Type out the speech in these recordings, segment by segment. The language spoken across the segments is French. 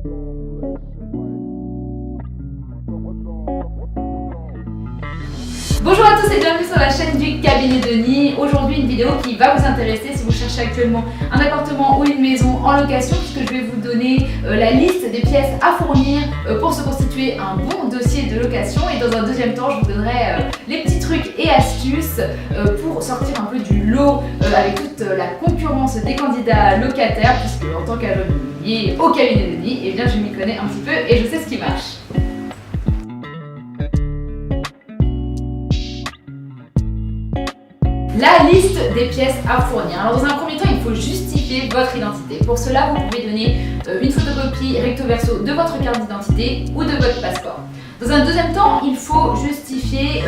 Bonjour à tous et bienvenue sur la chaîne du cabinet Denis. Aujourd'hui une vidéo qui va vous intéresser si vous cherchez actuellement un appartement ou une maison en location, puisque je vais vous donner la liste des pièces à fournir pour se constituer un bon dossier de location. Et dans un deuxième temps, je vous donnerai les petits trucs et astuces pour sortir un peu du lot avec toute la concurrence des candidats locataires, puisque en tant qu'agent immobilier au cabinet Denis, eh bien je m'y connais un petit peu et je sais ce qui marche. La liste des pièces à fournir. Alors dans un premier temps, il faut justifier votre identité. Pour cela, vous pouvez donner une photocopie recto verso de votre carte d'identité ou de votre passeport. Dans un deuxième temps, il faut justifier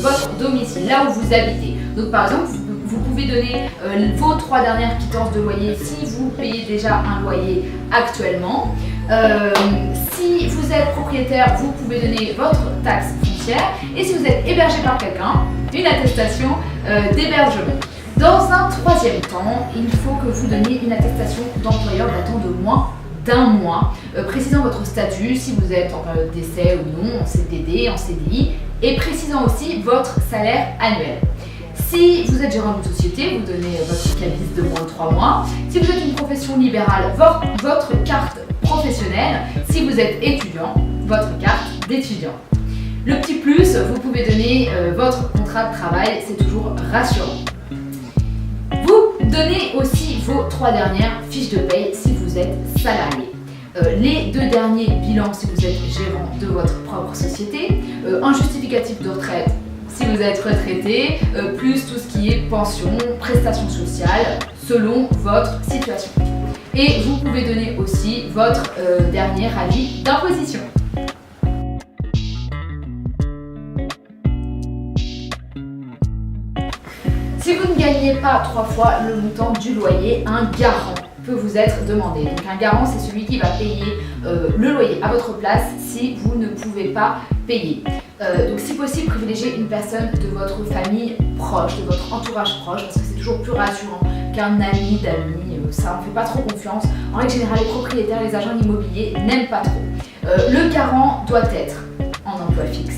votre domicile, là où vous habitez. Donc par exemple, vous pouvez donner vos 3 dernières quittances de loyer si vous payez déjà un loyer actuellement. Si vous êtes propriétaire, vous pouvez donner votre taxe foncière. Et si vous êtes hébergé par quelqu'un, une attestation d'hébergement. Dans un troisième temps, il faut que vous donniez une attestation d'employeur datant de moins d'un mois, précisant votre statut, si vous êtes en période d'essai ou non, en CDD, en CDI, et précisant aussi votre salaire annuel. Si vous êtes gérant d'une société, vous donnez votre cabis de moins de 3 mois. Si vous êtes une profession libérale, votre carte professionnelle. Si vous êtes étudiant, votre carte d'étudiant. Le petit plus, vous pouvez donner votre contrat de travail, c'est toujours rassurant. Vous donnez aussi vos 3 dernières fiches de paye si vous êtes salarié. Les 2 derniers bilans si vous êtes gérant de votre propre société. Un justificatif de retraite si vous êtes retraité, plus tout ce qui est pension, prestations sociales, selon votre situation. Et vous pouvez donner aussi votre dernier avis d'imposition. Si vous ne gagnez pas 3 fois le montant du loyer, un garant peut vous être demandé. Donc un garant, c'est celui qui va payer le loyer à votre place si vous ne pouvez pas payer. Donc si possible, privilégiez une personne de votre famille proche, de votre entourage proche, parce que c'est toujours plus rassurant qu'un ami d'amis. Ça, on ne fait pas trop confiance. En règle générale, les propriétaires, les agents immobiliers n'aiment pas trop. Le garant doit être en emploi fixe,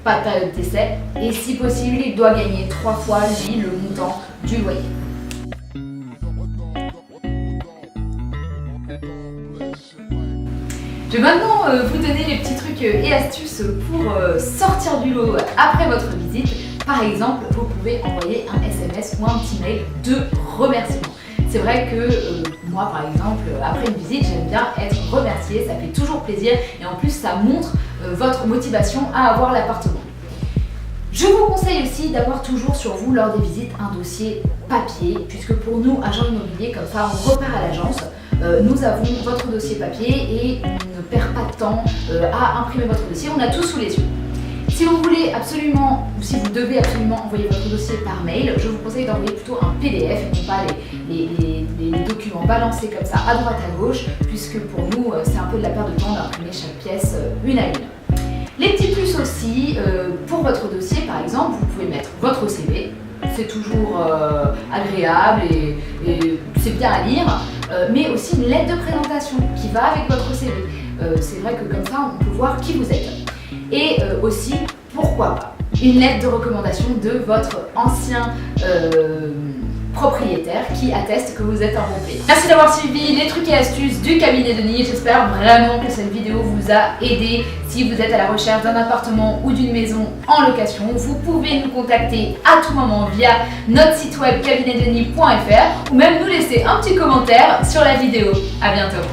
pas de période d'essai, et si possible, il doit gagner 3 fois, lui, le montant du loyer. Je vais maintenant vous donner les petits trucs et astuces pour sortir du lot après votre visite. Par exemple, vous pouvez envoyer un SMS ou un petit mail de remerciement. C'est vrai que moi, par exemple, après une visite, j'aime bien être remerciée, ça fait toujours plaisir et en plus, ça montre votre motivation à avoir l'appartement. Je vous conseille aussi d'avoir toujours sur vous, lors des visites, un dossier papier, puisque pour nous, agents immobiliers, comme ça, on repart à l'agence, nous avons votre dossier papier et on ne perd pas de temps à imprimer votre dossier, on a tout sous les yeux. Si vous voulez absolument, ou si vous devez absolument envoyer votre dossier par mail, je vous conseille d'envoyer plutôt un PDF et non pas les documents balancés comme ça à droite à gauche, puisque pour nous, c'est un peu de la perte de temps d'imprimer chaque pièce une à une. Les petits plus aussi, pour votre dossier par exemple, vous pouvez mettre votre CV, c'est toujours agréable et c'est bien à lire, mais aussi une lettre de présentation qui va avec votre CV. C'est vrai que comme ça, on peut voir qui vous êtes. Et aussi, pourquoi pas, une lettre de recommandation de votre ancien propriétaire qui atteste que vous êtes un bon payeur. Merci d'avoir suivi les trucs et astuces du cabinet Denis. J'espère vraiment que cette vidéo vous a aidé. Si vous êtes à la recherche d'un appartement ou d'une maison en location, vous pouvez nous contacter à tout moment via notre site web cabinetdenis.fr ou même nous laisser un petit commentaire sur la vidéo. À bientôt.